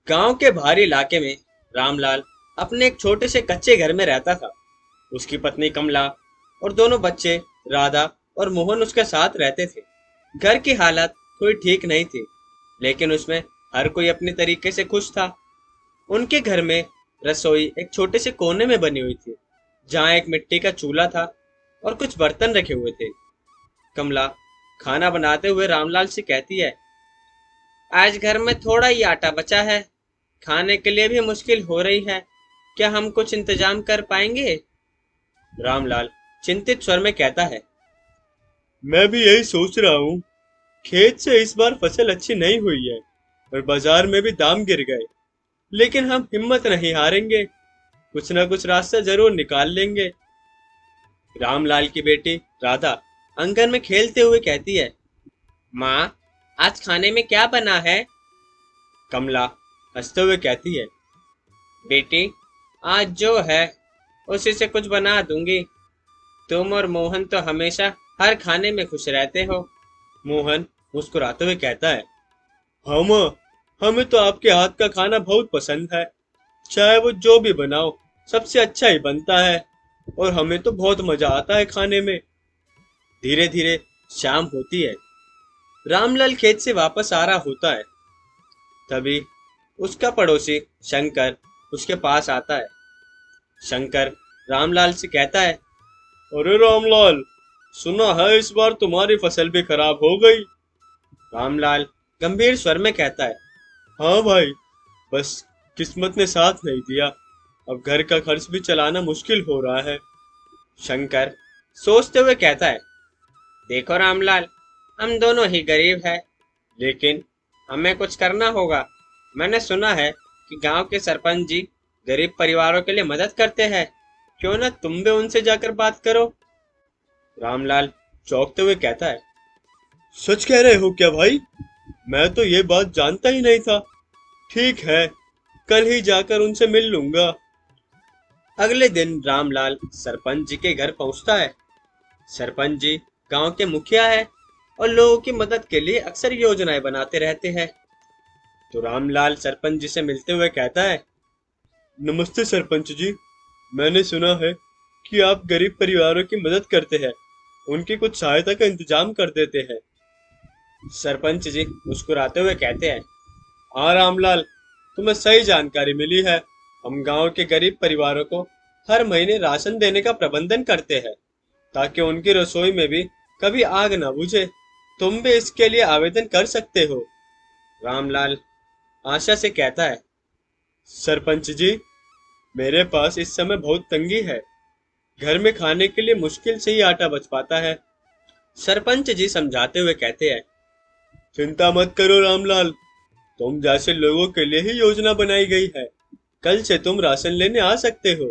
गांव के बाहरी इलाके में रामलाल अपने एक छोटे से कच्चे घर में रहता था। उसकी पत्नी कमला और दोनों बच्चे राधा और मोहन उसके साथ रहते थे। घर की हालत थोड़ी ठीक नहीं थी, लेकिन उसमें हर कोई अपने तरीके से खुश था। उनके घर में रसोई एक छोटे से कोने में बनी हुई थी, जहाँ एक मिट्टी का चूल्हा था और कुछ बर्तन रखे हुए थे। कमला खाना बनाते हुए रामलाल से कहती है, आज घर में थोड़ा ही आटा बचा है, खाने के लिए भी मुश्किल हो रही है। क्या हम कुछ इंतजाम कर पाएंगे? रामलाल चिंतित स्वर में कहता है, मैं भी यही सोच रहा हूँ। खेत से इस बार फसल अच्छी नहीं हुई है और बाजार में भी दाम गिर गए, लेकिन हम हिम्मत नहीं हारेंगे। कुछ ना कुछ रास्ता जरूर निकाल लेंगे। रामलाल की बेटी राधा आंगन में खेलते हुए कहती है, माँ, आज खाने में क्या बना है? कमला हंसते हुए कहती है, बेटी, आज जो है उसी से कुछ बना दूंगी। तुम और मोहन तो हमेशा हर खाने में खुश रहते हो। मोहन मुस्कुराते हुए कहता है, हाँ माँ, हमें तो आपके हाथ का खाना बहुत पसंद है। चाहे वो जो भी बनाओ, सबसे अच्छा ही बनता है और हमें तो बहुत मजा आता है खाने में। धीरे धीरे शाम होती है। रामलाल खेत से वापस आ रहा होता है। तभी उसका पड़ोसी शंकर उसके पास आता है। शंकर रामलाल से कहता है, अरे रामलाल, सुना है इस बार तुम्हारी फसल भी खराब हो गई। रामलाल गंभीर स्वर में कहता है, हाँ भाई, बस किस्मत ने साथ नहीं दिया। अब घर का खर्च भी चलाना मुश्किल हो रहा है। शंकर सोचते हुए कहता है, देखो रामलाल, हम दोनों ही गरीब हैं, लेकिन हमें कुछ करना होगा। मैंने सुना है कि गांव के सरपंच जी गरीब परिवारों के लिए मदद करते हैं। क्यों ना तुम भी उनसे जाकर बात करो? रामलाल चौंकते हुए कहता है, सच कह रहे हो क्या भाई? मैं तो ये बात जानता ही नहीं था। ठीक है, कल ही जाकर उनसे मिल लूंगा। अगले दिन रामलाल सरपंच जी के घर पहुंचता है। सरपंच जी गांव के मुखिया है और लोगों की मदद के लिए अक्सर योजनाएं बनाते रहते हैं। तो रामलाल सरपंच जी से मिलते हुए कहता है, नमस्ते सरपंच जी, मैंने सुना है कि आप गरीब परिवारों की मदद करते हैं, उनकी कुछ सहायता का इंतजाम कर देते हैं। सरपंच जी मुस्कुराते हुए कहते हैं, हाँ रामलाल, तुम्हें सही जानकारी मिली है। हम गांव के गरीब परिवारों को हर महीने राशन देने का प्रबंधन करते हैं, ताकि उनकी रसोई में भी कभी आग न बुझे। तुम भी इसके लिए आवेदन कर सकते हो। रामलाल आशा से कहता है, सरपंच जी, मेरे पास इस समय बहुत तंगी है। घर में खाने के लिए मुश्किल से ही आटा बच पाता है। सरपंच जी समझाते हुए कहते हैं, चिंता मत करो रामलाल, तुम जैसे लोगों के लिए ही योजना बनाई गई है। कल से तुम राशन लेने आ सकते हो।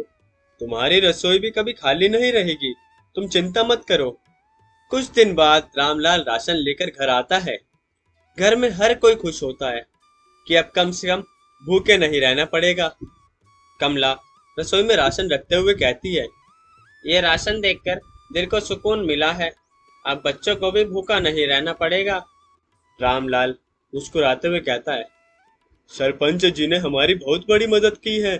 तुम्हारी रसोई भी कभी खाली नहीं रहेगी। तुम चिंता मत करो। कुछ दिन बाद रामलाल राशन लेकर घर आता है। घर में हर कोई खुश होता है कि अब कम से कम भूखे नहीं रहना पड़ेगा। कमला रसोई में राशन रखते हुए कहती है, ये राशन देखकर दिल को सुकून मिला है। अब बच्चों को भी भूखा नहीं रहना पड़ेगा। रामलाल मुस्कुराते हुए कहता है, सरपंच जी ने हमारी बहुत बड़ी मदद की है।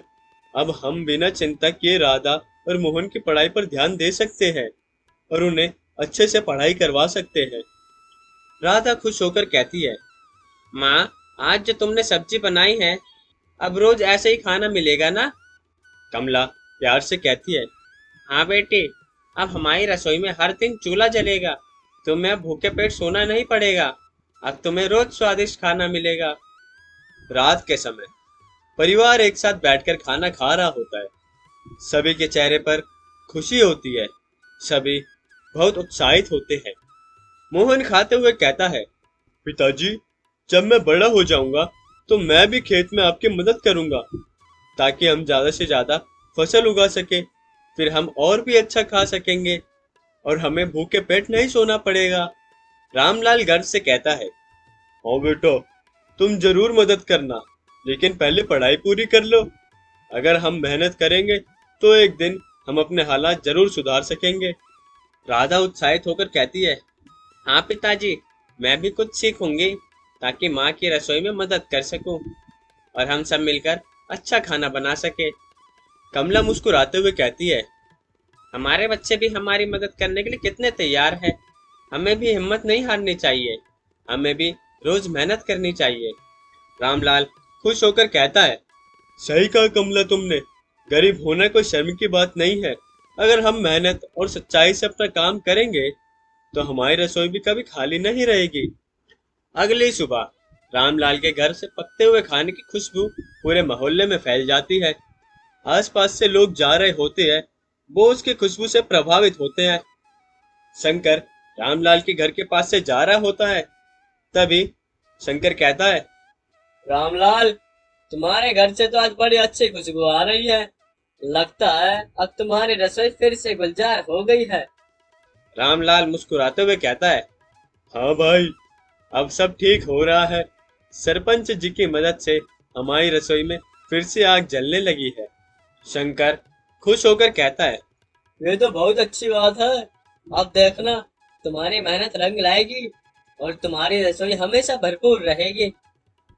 अब हम बिना चिंता किए राधा और मोहन की पढ़ाई पर ध्यान दे सकते हैं और उन्हें अच्छे से पढ़ाई करवा सकते हैं। राधा खुश होकर कहती है, माँ, आज जो तुमने सब्जी बनाई है, अब रोज ऐसे ही खाना मिलेगा ना? कमला प्यार से कहती है, हाँ बेटी, अब हमारी रसोई में हर दिन चूल्हा जलेगा। तुम्हें अब भूखे पेट सोना नहीं पड़ेगा। अब तुम्हें रोज स्वादिष्ट खाना मिलेगा। रात के समय परिवार एक साथ बैठकर खाना खा रहा होता है। सभी के चेहरे पर खुशी होती है। सभी बहुत उत्साहित होते हैं। मोहन खाते हुए कहता है, पिताजी, जब मैं बड़ा हो जाऊंगा तो मैं भी खेत में आपकी मदद करूंगा, ताकि हम ज्यादा से ज्यादा फसल उगा सके। फिर हम और भी अच्छा खा सकेंगे और हमें भूखे पेट नहीं सोना पड़ेगा। रामलाल गर्व से कहता है, हाँ बेटा, तुम जरूर मदद करना, लेकिन पहले पढ़ाई पूरी कर लो। अगर हम मेहनत करेंगे तो एक दिन हम अपने हालात जरूर सुधार सकेंगे। राधा उत्साहित होकर कहती है, हाँ पिताजी, मैं भी कुछ सीखूंगी ताकि माँ की रसोई में मदद कर सकूं। और हम सब मिलकर अच्छा खाना बना सके। कमला मुस्कुराते हुए कहती है, हमारे बच्चे भी हमारी मदद करने के लिए कितने तैयार हैं। हमें भी हिम्मत नहीं हारनी चाहिए। हमें भी रोज मेहनत करनी चाहिए। रामलाल खुश होकर कहता है, सही कहा कमला तुमने। गरीब होना कोई शर्म की बात नहीं है। अगर हम मेहनत और सच्चाई से अपना काम करेंगे तो हमारी रसोई भी कभी खाली नहीं रहेगी। अगली सुबह रामलाल के घर से पकते हुए खाने की खुशबू पूरे मोहल्ले में फैल जाती है। आसपास से लोग जा रहे होते हैं, वो उसकी खुशबू से प्रभावित होते हैं। शंकर रामलाल के घर के पास से जा रहा होता है। तभी शंकर कहता है, रामलाल, तुम्हारे घर से तो आज बड़ी अच्छी खुशबू आ रही है। लगता है अब तुम्हारी रसोई फिर से गुलजार हो गई है। रामलाल मुस्कुराते हुए कहता है, हाँ भाई, अब सब ठीक हो रहा है। सरपंच जी की मदद से हमारी रसोई में फिर से आग जलने लगी है। शंकर खुश होकर कहता है, ये तो बहुत अच्छी बात है। अब देखना, तुम्हारी मेहनत रंग लाएगी और तुम्हारी रसोई हमेशा भरपूर रहेगी।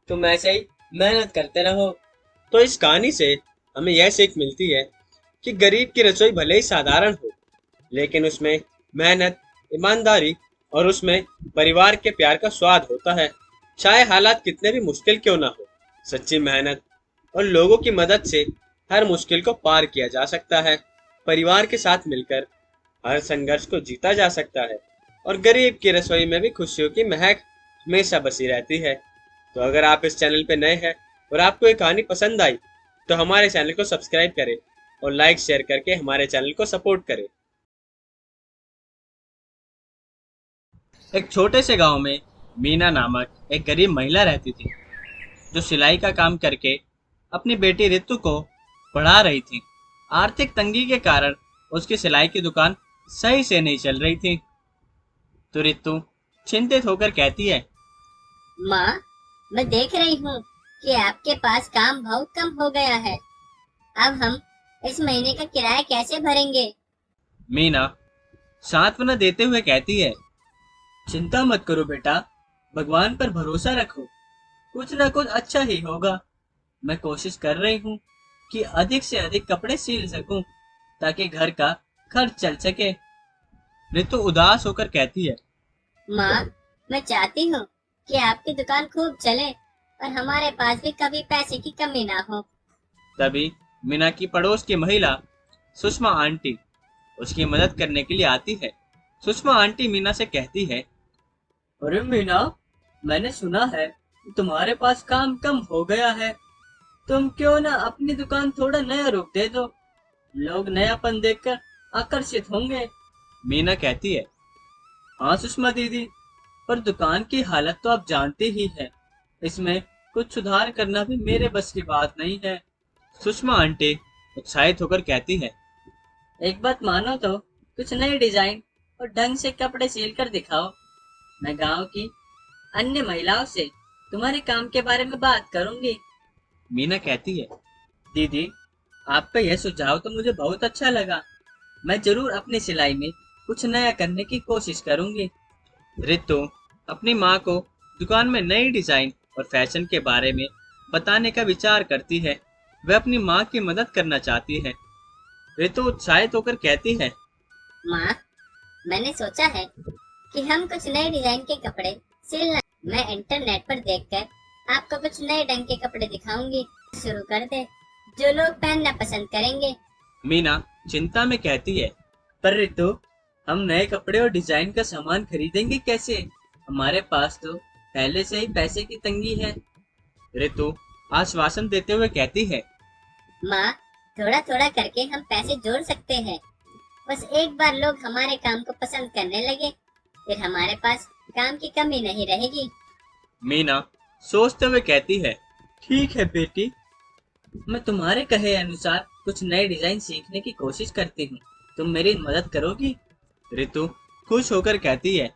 तुम ऐसे ही मेहनत करते रहो। तो इस कहानी से हमें यह सीख मिलती है कि गरीब की रसोई भले ही साधारण हो, लेकिन उसमें मेहनत, ईमानदारी और उसमें परिवार के प्यार का स्वाद होता है। चाहे हालात कितने भी मुश्किल क्यों ना हो, सच्ची मेहनत और लोगों की मदद से हर मुश्किल को पार किया जा सकता है। परिवार के साथ मिलकर हर संघर्ष को जीता जा सकता है और गरीब की रसोई में भी खुशियों की महक हमेशा बसी रहती है। तो अगर आप इस चैनल पे नए हैं और आपको ये कहानी पसंद आई तो हमारे चैनल को सब्सक्राइब करें और लाइक शेयर करके हमारे चैनल को सपोर्ट करें। एक छोटे से गांव में मीना नामक एक गरीब महिला रहती थी, जो सिलाई का काम करके अपनी बेटी रितु को पढ़ा रही थी। आर्थिक तंगी के कारण उसकी सिलाई की दुकान सही से नहीं चल रही थी। तो रितु चिंतित होकर कहती है, माँ, मैं देख रही हूँ कि आपके पास काम बहुत कम हो गया है। अब हम इस महीने का किराया कैसे भरेंगे? मीना सांत्वना देते हुए कहती है, चिंता मत करो बेटा, भगवान पर भरोसा रखो, कुछ ना कुछ अच्छा ही होगा। मैं कोशिश कर रही हूँ कि अधिक से अधिक कपड़े सिल सकूं ताकि घर का खर्च चल सके। रितु उदास होकर कहती है, माँ, मैं चाहती हूँ कि आपकी दुकान खूब चले और हमारे पास भी कभी पैसे की कमी ना हो। तभी मीना की पड़ोस की महिला सुषमा आंटी उसकी मदद करने के लिए आती है। सुषमा आंटी मीना से कहती है, अरे मीना, मैंने सुना है कि तुम्हारे पास काम कम हो गया है। तुम क्यों ना अपनी दुकान थोड़ा नया रूप दे दो, लोग नयापन देखकर आकर्षित होंगे। मीना कहती है, हाँ सुषमा दीदी, पर दुकान की हालत तो आप जानते ही हैं। इसमें कुछ सुधार करना भी मेरे बस की बात नहीं है। सुषमा आंटी उत्साहित होकर कहती है, एक बात मानो तो कुछ नए डिजाइन और ढंग से कपड़े सिल कर दिखाओ। मैं गांव की अन्य महिलाओं से तुम्हारे काम के बारे में बात करूंगी। मीना कहती है, दीदी, आपका यह सुझाव तो मुझे बहुत अच्छा लगा। मैं जरूर अपनी सिलाई में कुछ नया करने की कोशिश करूंगी। रितु अपनी माँ को दुकान में नई डिजाइन और फैशन के बारे में बताने का विचार करती है। वह अपनी माँ की मदद करना चाहती है। रितु उत्साहित होकर कहती है, माँ, मैंने सोचा है कि हम कुछ नए डिजाइन के कपड़े सिलना। मैं इंटरनेट पर देखकर आपको कुछ नए ढंग के कपड़े दिखाऊंगी। शुरू कर दे, जो लोग पहनना पसंद करेंगे। मीना चिंता में कहती है, पर रितु, हम नए कपड़े और डिजाइन का सामान खरीदेंगे कैसे? हमारे पास तो पहले से ही पैसे की तंगी है। रितु आश्वासन देते हुए कहती है, माँ, थोड़ा थोड़ा करके हम पैसे जोड़ सकते हैं। बस एक बार लोग हमारे काम को पसंद करने लगे, फिर हमारे पास काम की कमी नहीं रहेगी। मीना सोचते हुए कहती है, ठीक है बेटी, मैं तुम्हारे कहे अनुसार कुछ नए डिजाइन सीखने की कोशिश करती हूँ। तुम मेरी मदद करोगी? रितु खुश होकर कहती है,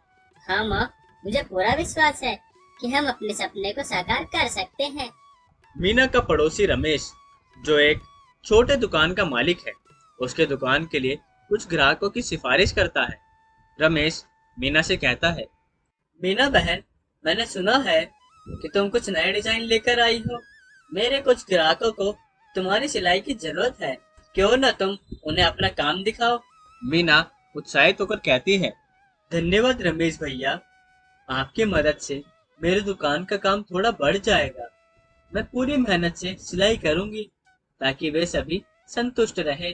हाँ माँ, मुझे पूरा विश्वास है कि हम अपने सपने को साकार कर सकते हैं। मीना का पड़ोसी रमेश, जो एक छोटे दुकान का मालिक है, उसके दुकान के लिए कुछ ग्राहकों की सिफारिश करता है। रमेश मीना से कहता है, मीना बहन, मैंने सुना है कि तुम कुछ नए डिजाइन लेकर आई हो। मेरे कुछ ग्राहकों को तुम्हारी सिलाई की जरूरत है, क्यों ना तुम उन्हें अपना काम दिखाओ। मीना उत्साहित होकर कहती है। धन्यवाद रमेश भैया, आपकी मदद से मेरी दुकान का काम थोड़ा बढ़ जाएगा। मैं पूरी मेहनत से सिलाई करूंगी ताकि वे सभी संतुष्ट रहे।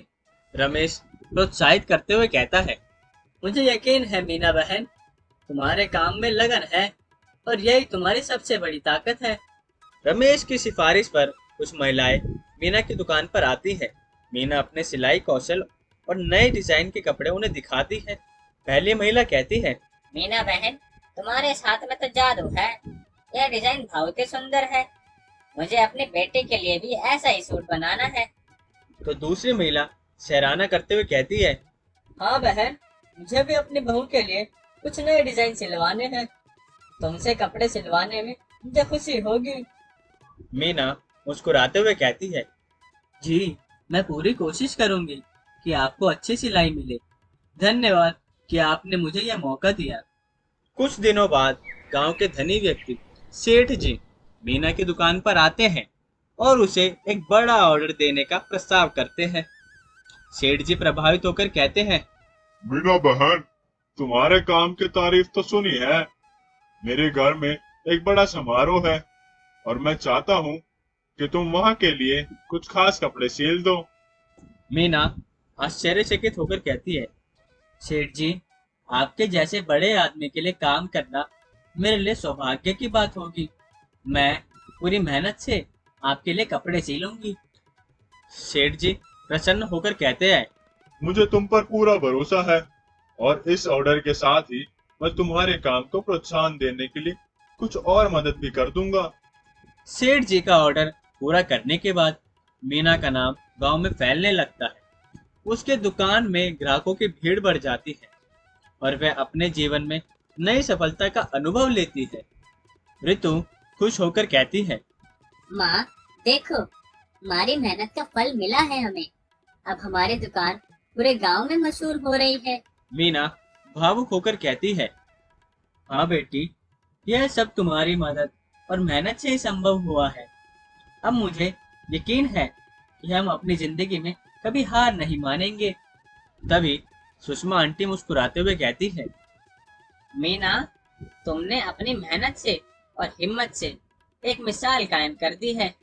रमेश प्रोत्साहित करते हुए कहता है। मुझे यकीन है मीना बहन, तुम्हारे काम में लगन है और यही तुम्हारी सबसे बड़ी ताकत है। रमेश की सिफारिश पर कुछ महिलाएं मीना की दुकान पर आती है। मीना अपने सिलाई कौशल और नए डिजाइन के कपड़े उन्हें दिखाती है। पहली महिला कहती है। मीना बहन, तुम्हारे हाथ में तो जादू है। यह डिजाइन बहुत ही सुंदर है। मुझे अपने बेटे के लिए भी ऐसा ही सूट बनाना है। तो दूसरी महिला सराहना करते हुए कहती है। हाँ बहन, मुझे भी अपनी बहू के लिए कुछ नए डिजाइन सिलवाने हैं। तुमसे कपड़े सिलवाने में मुझे खुशी होगी। मीना मुस्कुराते हुए कहती है। जी, मैं पूरी कोशिश करूंगी कि आपको अच्छी सिलाई मिले। धन्यवाद कि आपने मुझे यह मौका दिया। कुछ दिनों बाद गांव के धनी व्यक्ति सेठ जी मीना की दुकान पर आते हैं और उसे एक बड़ा ऑर्डर देने का प्रस्ताव करते हैं। सेठ जी प्रभावित होकर कहते हैं। मीना बहन, तुम्हारे काम की तारीफ तो सुनी है। मेरे घर में एक बड़ा समारोह है और मैं चाहता हूँ कि तुम वहाँ के लिए कुछ खास कपड़े सिल दो। मीना आश्चर्यचकित होकर कहती है। सेठ जी, आपके जैसे बड़े आदमी के लिए काम करना मेरे लिए सौभाग्य की बात होगी। मैं पूरी मेहनत से आपके लिए कपड़े सिलूंगी। सेठ जी प्रसन्न होकर कहते हैं। मुझे तुम पर पूरा भरोसा है और इस ऑर्डर के साथ ही मैं तुम्हारे काम को प्रोत्साहन देने के लिए कुछ और मदद भी कर दूंगा। सेठ जी का ऑर्डर पूरा करने के बाद मीना का नाम गांव में फैलने लगता है। उसके दुकान में ग्राहकों की भीड़ बढ़ जाती है और वह अपने जीवन में नई सफलता का अनुभव लेती है। ऋतु खुश होकर कहती है। माँ, देखो, हमारी मेहनत का फल मिला है हमें। अब हमारी दुकान पूरे गांव में मशहूर हो रही है। मीना भावुक होकर कहती है। हाँ बेटी, यह सब तुम्हारी मदद और मेहनत से ही संभव हुआ है। अब मुझे यकीन है कि हम अपनी जिंदगी में कभी हार नहीं मानेंगे। तभी सुषमा आंटी मुस्कुराते हुए कहती है। मीना, तुमने अपनी मेहनत से और हिम्मत से एक मिसाल कायम कर दी है।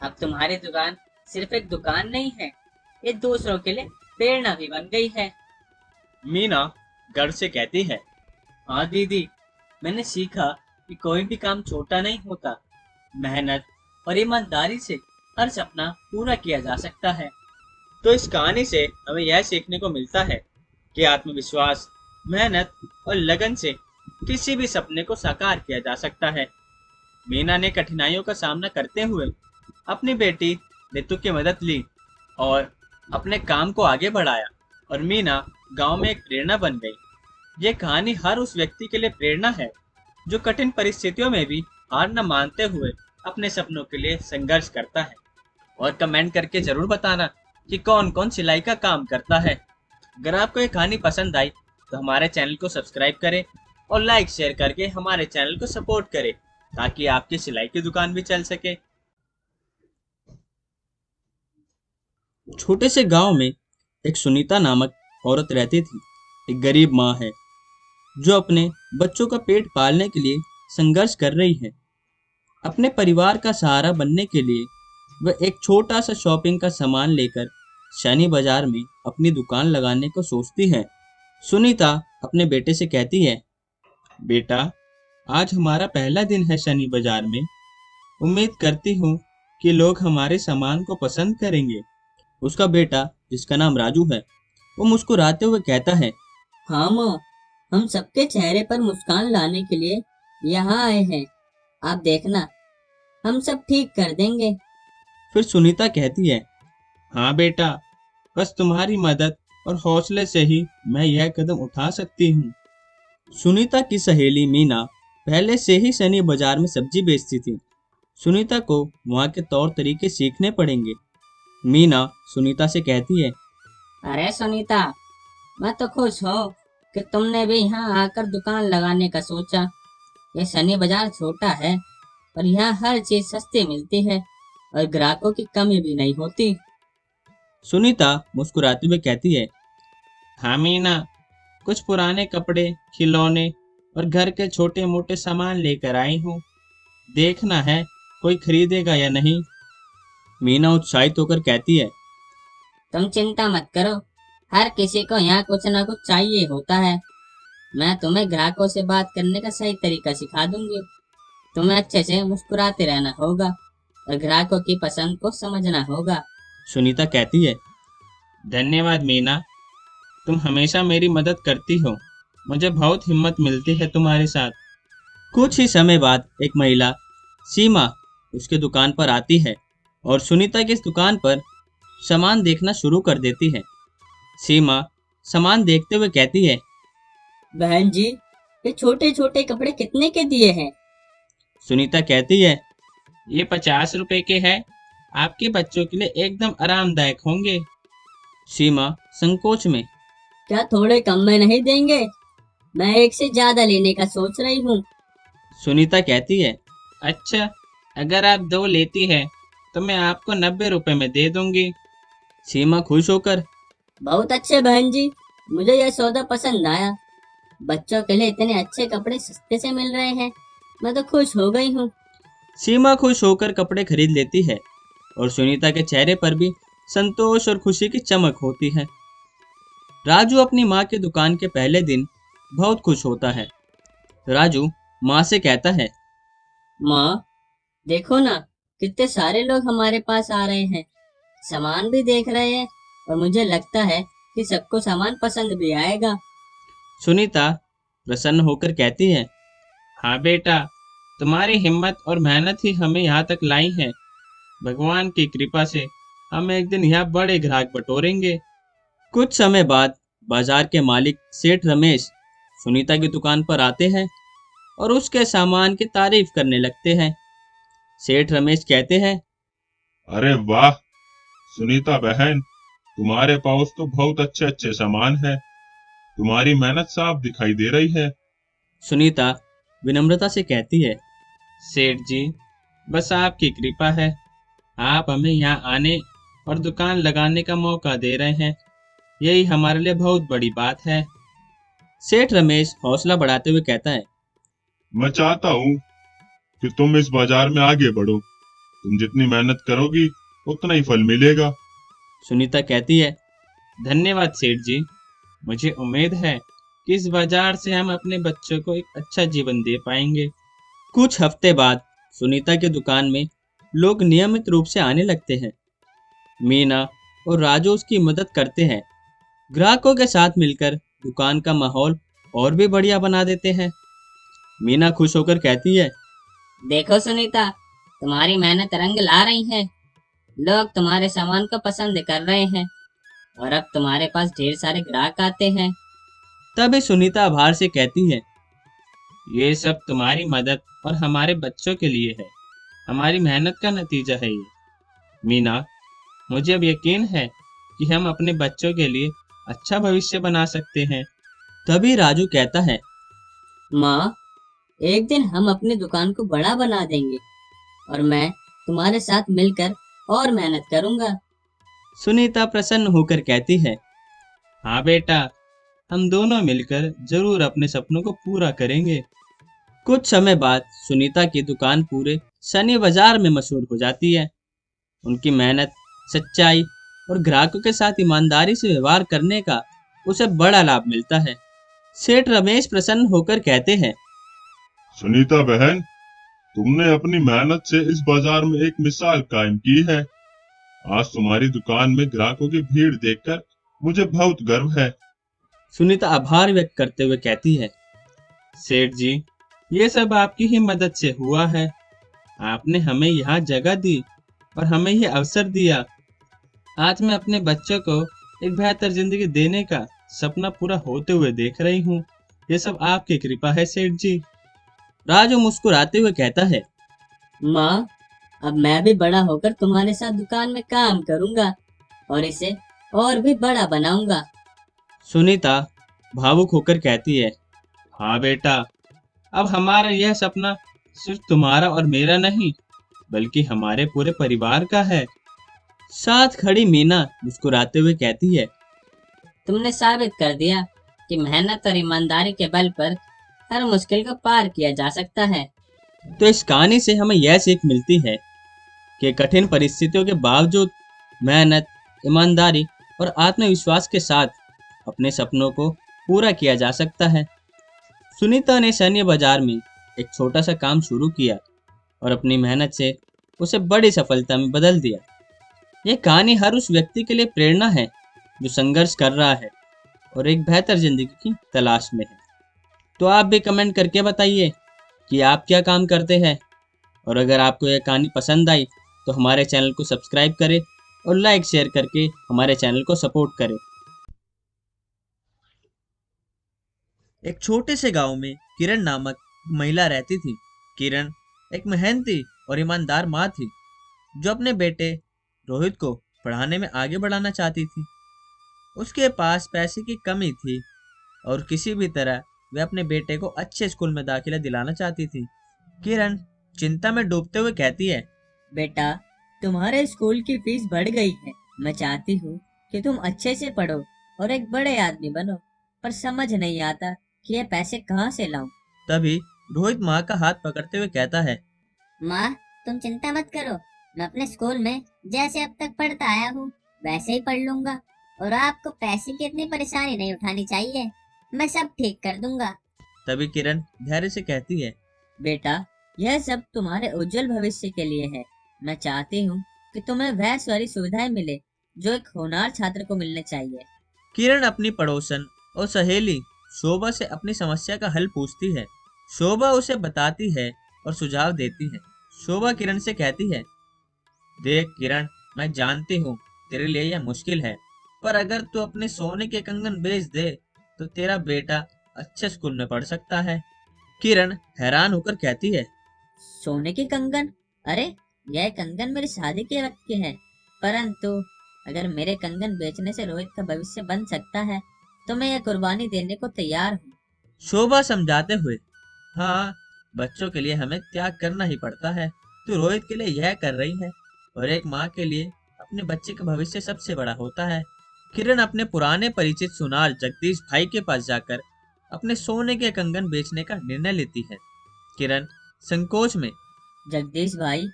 अब तुम्हारी दुकान सिर्फ एक दुकान नहीं है, ये दूसरों के लिए प्रेरणा भी बन गई है। मीना गर्व से कहती है। हाँ दीदी, मैंने सीखा कि कोई भी काम छोटा नहीं होता। मेहनत और ईमानदारी से हर सपना पूरा किया जा सकता है। तो इस कहानी से हमें यह सीखने को मिलता है कि आत्मविश्वास, मेहनत और लगन से किसी भी सपने को साकार किया जा सकता है। मीना ने कठिनाइयों का सामना करते हुए अपनी बेटी ऋतु की मदद ली और अपने काम को आगे बढ़ाया और मीना गांव में एक प्रेरणा बन गई। ये कहानी हर उस व्यक्ति के लिए प्रेरणा है जो कठिन परिस्थितियों में भी हार न मानते हुए अपने सपनों के लिए संघर्ष करता है। और कमेंट करके जरूर बताना कि कौन कौन सिलाई का काम करता है। अगर आपको ये कहानी पसंद आई तो हमारे चैनल को सब्सक्राइब करें और लाइक शेयर करके हमारे चैनल को सपोर्ट करें ताकि आपकी सिलाई की दुकान भी चल सके। छोटे से गांव में एक सुनीता नामक औरत रहती थी। एक गरीब माँ है जो अपने बच्चों का पेट पालने के लिए संघर्ष कर रही है। अपने परिवार का सहारा बनने के लिए वह एक छोटा सा शॉपिंग का सामान लेकर शनि बाजार में अपनी दुकान लगाने को सोचती है। सुनीता अपने बेटे से कहती है। बेटा, आज हमारा पहला दिन है शनि बाजार में। उम्मीद करती हूँ कि लोग हमारे सामान को पसंद करेंगे। उसका बेटा, जिसका नाम राजू है, वो मुस्कुराते हुए कहता है। हाँ माँ, हम सबके चेहरे पर मुस्कान लाने के लिए यहाँ आए हैं। आप देखना, हम सब ठीक कर देंगे। फिर सुनीता कहती है। हाँ बेटा, बस तुम्हारी मदद और हौसले से ही मैं यह कदम उठा सकती हूँ। सुनीता की सहेली मीना पहले से ही शनि बाजार में सब्जी बेचती थी। सुनीता को वहाँ के तौर तरीके सीखने पड़ेंगे। मीना सुनीता से कहती है। अरे सुनीता, मैं तो खुश हूँ कि तुमने भी यहाँ आकर दुकान लगाने का सोचा। ये शनि बाजार छोटा है और यहाँ हर चीज सस्ती मिलती है। और ग्राहकों की कमी भी नहीं होती। सुनीता मुस्कुराते हुए कहती है, हाँ मीना, कुछ पुराने कपड़े, खिलौने और घर के छोटे मोटे सामान लेकर आई हूँ। देखना है कोई खरीदेगा या नहीं। मीना उत्साहित होकर कहती है, तुम चिंता मत करो, हर किसी को यहाँ कुछ ना कुछ चाहिए होता है। मैं तुम्हें ग्राहकों से बात करने का सही तरीका सिखा दूंगी। तुम्हें अच्छे से मुस्कुराते रहना होगा और ग्राहकों की पसंद को समझना होगा। सुनीता कहती है, धन्यवाद मीना, तुम हमेशा मेरी मदद करती हो। मुझे बहुत हिम्मत मिलती है तुम्हारे साथ। कुछ ही समय बाद एक महिला, सीमा, उसके दुकान पर आती है और सुनीता की इस दुकान पर सामान देखना शुरू कर देती है। सीमा सामान देखते हुए कहती है, बहन जी, ये छोटे छोटे कपड़े कितने के दिए हैं? सुनीता कहती है, ये 50 रुपए के हैं। आपके बच्चों के लिए एकदम आरामदायक होंगे। सीमा संकोच में, क्या थोड़े कम में नहीं देंगे? मैं एक से ज्यादा लेने का सोच रही हूँ। सुनीता कहती है, अच्छा, अगर आप 2 लेती है तो मैं आपको 90 रुपए में दे दूंगी। सीमा खुश होकर, बहुत अच्छे बहन जी, मुझे यह सौदा पसंद आया। बच्चों के लिए इतने अच्छे कपड़े सस्ते से मिल रहे हैं, मैं तो खुश हो गई हूँ। सीमा खुश होकर कपड़े खरीद लेती है और सुनीता के चेहरे पर भी संतोष और खुशी की चमक होती है। राजू अपनी माँ की दुकान के पहले दिन बहुत खुश होता है। राजू माँ से कहता है, माँ, देखो ना, कितने सारे लोग हमारे पास आ रहे हैं, सामान भी देख रहे हैं और मुझे लगता है कि सबको सामान पसंद भी आएगा। सुनीता प्रसन्न होकर कहती है, हाँ बेटा, तुम्हारी हिम्मत और मेहनत ही हमें यहाँ तक लाई है। भगवान की कृपा से हम एक दिन यहाँ बड़े ग्राहक बटोरेंगे। कुछ समय बाद बाजार के मालिक सेठ रमेश सुनीता की दुकान पर आते हैं और उसके सामान की तारीफ करने लगते हैं। सेठ रमेश कहते हैं, अरे वाह सुनीता बहन, तुम्हारे पास तो बहुत अच्छे अच्छे सामान है। तुम्हारी मेहनत साफ दिखाई दे रही है। सुनीता विनम्रता से कहती है, सेठ जी, बस आपकी कृपा है। आप हमें यहाँ आने और दुकान लगाने का मौका दे रहे हैं, यही हमारे लिए बहुत बड़ी बात है। सेठ रमेश हौसला बढ़ाते हुए कहता है, मैं चाहता हूँ कि तुम इस बाजार में आगे बढ़ो। तुम जितनी मेहनत करोगी उतना ही फल मिलेगा। सुनीता कहती है, धन्यवाद सेठ जी, मुझे उम्मीद है कि इस बाजार से हम अपने बच्चों को एक अच्छा जीवन दे पाएंगे। कुछ हफ्ते बाद सुनीता की दुकान में लोग नियमित रूप से आने लगते हैं। मीना और राजू उसकी मदद करते हैं। ग्राहकों के साथ मिलकर दुकान का माहौल और भी बढ़िया बना देते हैं। मीना खुश होकर कहती है, देखो सुनीता, तुम्हारी मेहनत रंग ला रही है। लोग तुम्हारे सामान को पसंद कर रहे हैं और अब तुम्हारे पास ढेर सारे ग्राहक आते हैं। तभी सुनीता आभार से कहती है, ये सब तुम्हारी मदद और हमारे बच्चों के लिए है। हमारी मेहनत का नतीजा है ये। मीना, मुझे अब यकीन है कि हम अपने बच्चों के लिए अच्छा भविष्य बना सकते हैं। तभी राजू कहता है, माँ, एक दिन हम अपनी दुकान को बड़ा बना देंगे और मैं तुम्हारे साथ मिलकर और मेहनत करूंगा। सुनीता प्रसन्न होकर कहती है, हाँ बेटा, हम दोनों मिलकर जरूर अपने सपनों को पूरा करेंगे। कुछ समय बाद सुनीता की दुकान पूरे सनी बाजार में मशहूर हो जाती है। उनकी मेहनत, सच्चाई और ग्राहकों के साथ ईमानदारी से व्यवहार करने का उसे बड़ा लाभ मिलता है। सेठ रमेश प्रसन्न होकर कहते हैं, सुनीता बहन, तुमने अपनी मेहनत से इस बाजार में एक मिसाल कायम की है। आज तुम्हारी दुकान में ग्राहकों की भीड़ देखकर मुझे बहुत गर्व है। सुनीता आभार व्यक्त करते हुए कहती है, सेठ जी, ये सब आपकी ही मदद से हुआ है। आपने हमें यहाँ जगह दी और हमें ये अवसर दिया। आज मैं अपने बच्चों को एक बेहतर जिंदगी देने का सपना पूरा होते हुए देख रही हूँ। ये सब आपकी कृपा है सेठ जी। राजू मुस्कुराते हुए कहता है, माँ, अब मैं भी बड़ा होकर तुम्हारे साथ दुकान में काम करूंगा और इसे और भी बड़ा बनाऊंगा। सुनीता भावुक होकर कहती है, हाँ बेटा, अब हमारा यह सपना सिर्फ तुम्हारा और मेरा नहीं, बल्कि हमारे पूरे परिवार का है। साथ खड़ी मीना मुस्कुराते हुए कहती है, तुमने साबित कर दिया कि मेहनत और ईमानदारी के बल पर हर मुश्किल को पार किया जा सकता है। तो इस कहानी से हमें यह सीख मिलती है कि कठिन परिस्थितियों के बावजूद मेहनत, ईमानदारी और आत्मविश्वास के साथ अपने सपनों को पूरा किया जा सकता है। सुनीता ने सैन्य बाजार में एक छोटा सा काम शुरू किया और अपनी मेहनत से उसे बड़ी सफलता में बदल दिया। ये कहानी हर उस व्यक्ति के लिए प्रेरणा है जो संघर्ष कर रहा है और एक बेहतर जिंदगी की तलाश में है। तो आप भी कमेंट करके बताइए कि आप क्या काम करते हैं, और अगर आपको यह कहानी पसंद आई तो हमारे चैनल को सब्सक्राइब करें और लाइक शेयर करके हमारे चैनल को सपोर्ट करें। एक छोटे से गांव में किरण नामक महिला रहती थी। किरण एक मेहनती और ईमानदार माँ थी जो अपने बेटे रोहित को पढ़ाने में आगे बढ़ाना चाहती थी। उसके पास पैसे की कमी थी और किसी भी तरह वह अपने बेटे को अच्छे स्कूल में दाखिला दिलाना चाहती थी। किरण चिंता में डूबते हुए कहती है, बेटा, तुम्हारे स्कूल की फीस बढ़ गई है। मैं चाहती हूँ कि तुम अच्छे से पढ़ो और एक बड़े आदमी बनो, पर समझ नहीं आता कि ये पैसे कहाँ से लाऊं। तभी रोहित माँ का हाथ पकड़ते हुए कहता है, माँ, तुम चिंता मत करो, मैं अपने स्कूल में जैसे अब तक पढ़ता आया हूँ वैसे ही पढ़ लूंगा, और आपको पैसे की इतनी परेशानी नहीं उठानी चाहिए, मैं सब ठीक कर दूंगा। तभी किरण धैर्य से कहती है, बेटा, यह सब तुम्हारे उज्जवल भविष्य के लिए है। मैं चाहती हूँ कि तुम्हें वह सारी सुविधाएं मिले जो एक होनहार छात्र को मिलने चाहिए। किरण अपनी पड़ोसन और सहेली शोभा से अपनी समस्या का हल पूछती है। शोभा उसे बताती है और सुझाव देती है। शोभा किरण से कहती है, देख किरण, मैं जानती हूँ तेरे लिए यह मुश्किल है, पर अगर तू अपने सोने के कंगन बेच दे तो तेरा बेटा अच्छे स्कूल में पढ़ सकता है। किरण हैरान होकर कहती है, सोने के कंगन? अरे, यह कंगन मेरी शादी के वक्त के हैं, परंतु अगर मेरे कंगन बेचने से रोहित का भविष्य बन सकता है तो मैं यह कुर्बानी देने को तैयार हूँ। शोभा समझाते हुए, हाँ, बच्चों के लिए हमें त्याग करना ही पड़ता है। तू रोहित के लिए यह कर रही है, और एक माँ के लिए अपने बच्चे का भविष्य सबसे बड़ा होता है। किरण अपने पुराने परिचित सुनार जगदीश भाई के पास जाकर अपने सोने के कंगन बेचने का निर्णय लेती है। किरण संकोच में, जगदीश भाई,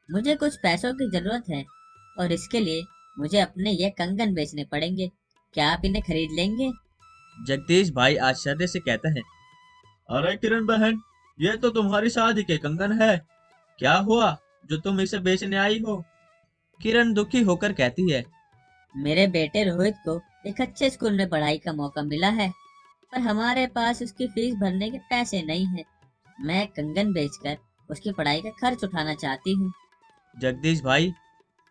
मुझे कुछ पैसों की जरूरत है और इसके लिए मुझे अपने ये कंगन बेचने पड़ेंगे। क्या आप इन्हें खरीद लेंगे? जगदीश भाई आश्चर्य से कहता है, अरे किरण बहन, ये तो तुम्हारी शादी के कंगन है। क्या हुआ जो तुम इसे बेचने आई हो? किरण दुखी होकर कहती है, मेरे बेटे रोहित को एक अच्छे स्कूल में पढ़ाई का मौका मिला है, पर हमारे पास उसकी फीस भरने के पैसे नहीं है। मैं कंगन बेचकर उसकी पढ़ाई का खर्च उठाना चाहती हूँ। जगदीश भाई,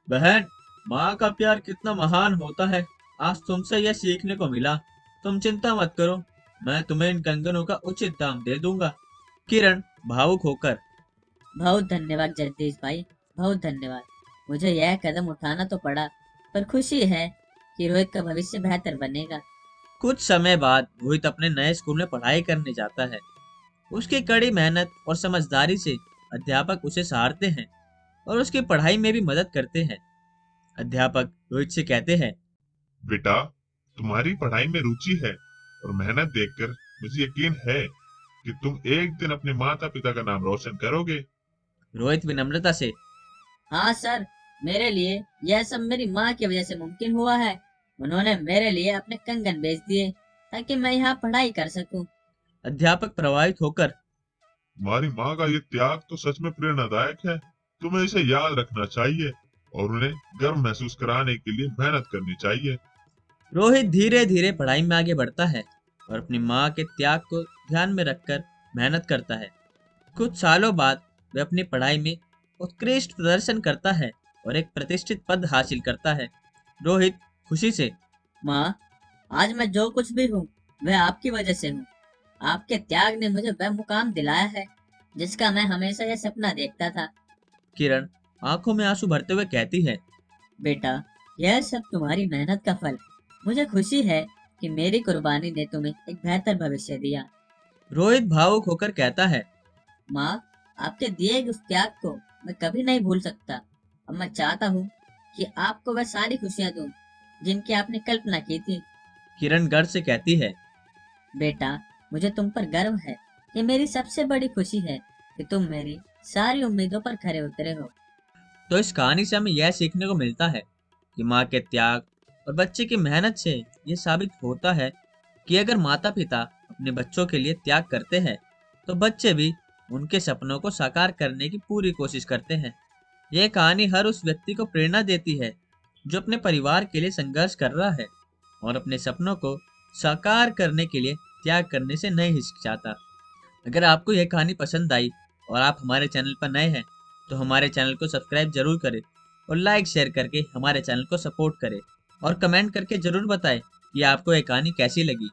बहन, माँ का प्यार कितना महान होता है, आज तुमसे यह सीखने को मिला। तुम चिंता मत करो, मैं तुम्हें इन कंगनों का उचित दाम दे दूंगा। किरण भावुक होकर, बहुत धन्यवाद जगदीश भाई, बहुत धन्यवाद। मुझे यह कदम उठाना तो पड़ा, पर खुशी है कि रोहित का भविष्य बेहतर बनेगा। कुछ समय बाद रोहित अपने नए स्कूल में पढ़ाई करने जाता है। उसकी कड़ी मेहनत और समझदारी से अध्यापक उसे सराहते हैं और उसकी पढ़ाई में भी मदद करते हैं। अध्यापक रोहित से कहते हैं, बेटा, तुम्हारी पढ़ाई में रुचि है और मेहनत देखकर मुझे यकीन है कि तुम एक दिन अपने माता पिता का नाम रोशन करोगे। रोहित विनम्रता से, हाँ सर, मेरे लिए यह सब मेरी माँ की वजह से मुमकिन हुआ है। उन्होंने मेरे लिए अपने कंगन बेच दिए ताकि मैं यहाँ पढ़ाई कर सकूं। अध्यापक प्रभावित होकर, तुम्हारी माँ का ये त्याग तो सच में प्रेरणादायक है। तुम्हें इसे याद रखना चाहिए और उन्हें गर्व महसूस कराने के लिए मेहनत करनी चाहिए। रोहित धीरे धीरे पढ़ाई में आगे बढ़ता है और अपनी माँ के त्याग को ध्यान में रखकर मेहनत करता है। कुछ सालों बाद वह अपनी पढ़ाई में उत्कृष्ट प्रदर्शन करता है और एक प्रतिष्ठित पद हासिल करता है। रोहित खुशी से, माँ, आज मैं जो कुछ भी हूँ वह आपकी वजह से हूँ। आपके त्याग ने मुझे वह मुकाम दिलाया है जिसका मैं हमेशा यह सपना देखता था। किरण आंखों में आंसू भरते हुए कहती है, बेटा, यह सब तुम्हारी मेहनत का फल है। मुझे खुशी है कि मेरी कुर्बानी ने तुम्हें एक बेहतर भविष्य दिया। रोहित भावुक होकर कहता है, माँ, आपके दिए गए उस त्याग को मैं कभी नहीं भूल सकता। अब मैं चाहता हूँ कि आपको वह सारी खुशियाँ दूं जिनकी आपने कल्पना की थी। किरण गर्व से कहती है। बेटा, मुझे तुम पर गर्व है। ये मेरी सबसे बड़ी खुशी है कि तुम मेरी सारी उम्मीदों पर खरे उतरे हो। तो इस कहानी से हमें यह सीखने को मिलता है कि माँ के त्याग और बच्चे की मेहनत से ये साबित होता है कि अगर माता पिता अपने बच्चों के लिए त्याग करते हैं तो बच्चे भी उनके सपनों को साकार करने की पूरी कोशिश करते हैं। यह कहानी हर उस व्यक्ति को प्रेरणा देती है जो अपने परिवार के लिए संघर्ष कर रहा है और अपने सपनों को साकार करने के लिए त्याग करने से नहीं हिचकिचाता। अगर आपको यह कहानी पसंद आई और आप हमारे चैनल पर नए हैं तो हमारे चैनल को सब्सक्राइब जरूर करें और लाइक शेयर करके हमारे चैनल को सपोर्ट करें और कमेंट करके जरूर बताएं कि आपको यह कहानी कैसी लगी।